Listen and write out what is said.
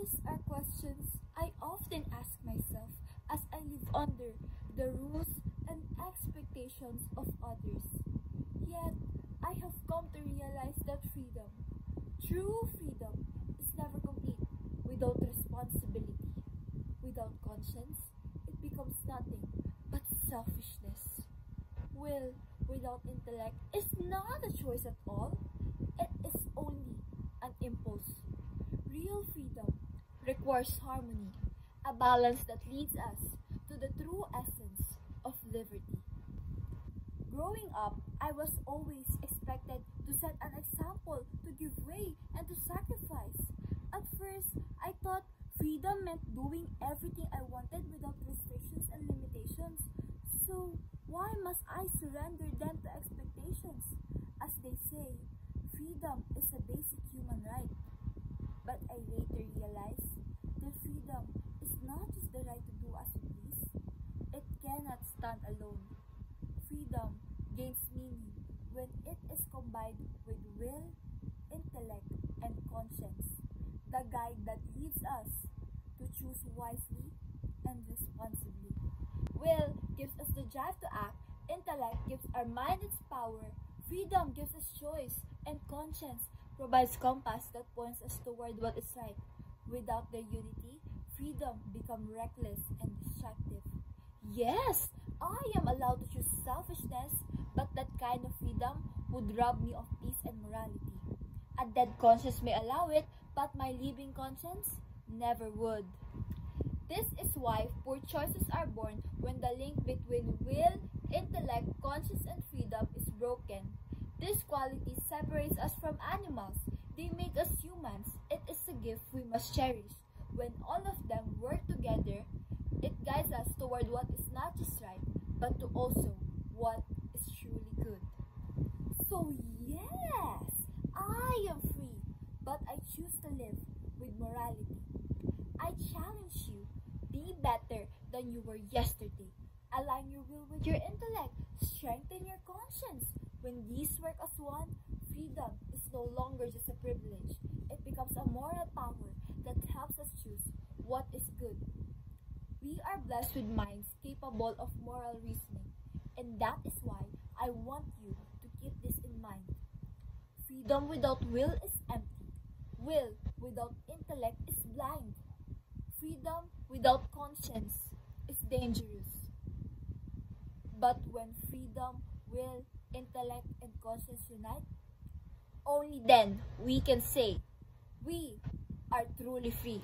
These are questions I often ask myself as I live under the rules and expectations of others. Yet, I have come to realize that freedom, true freedom, is never complete without responsibility. Without conscience, it becomes nothing but selfishness. Will without intellect is not a choice at all. It is only an impulse. Real freedom requires harmony, a balance that leads us to the true essence of liberty. Growing up, I was always expected to set an example, to give way, and to sacrifice. At first, I thought freedom meant doing everything I wanted without restrictions and limitations. So, why must I surrender them to expectations? As they say, freedom is a basic human right. But I later realized that freedom is not just the right to do as you please. It cannot stand alone. Freedom gains meaning when it is combined with will, intellect, and conscience, the guide that leads us to choose wisely and responsibly. Will gives us the drive to act, intellect gives our mind its power, freedom gives us choice, and conscience provides compass that points us toward what is right. Without their unity, freedom becomes reckless and destructive. Yes, I am allowed to choose selfishness, but that kind of freedom would rob me of peace and morality. A dead conscience may allow it, but my living conscience never would. This is why poor choices are born when the link between will, intellect, conscience, and freedom is broken. This quality separates us from animals. They make us humans. It is a gift we must cherish. When all of them work together, it guides us toward what is not just right, but to also what is truly good. So yes, I am free, but I choose to live with morality. I challenge you, be better than you were yesterday. Align your will with your intellect. Strengthen your conscience. When these work as one, freedom is no longer just a privilege. It becomes a moral power that helps us choose what is good. We are blessed with minds capable of moral reasoning, and that is why I want you to keep this in mind. Freedom without will is empty. Will without intellect is blind. Freedom without conscience is dangerous. But when freedom, will, intellect, and conscience unite, only then we can say we are truly free.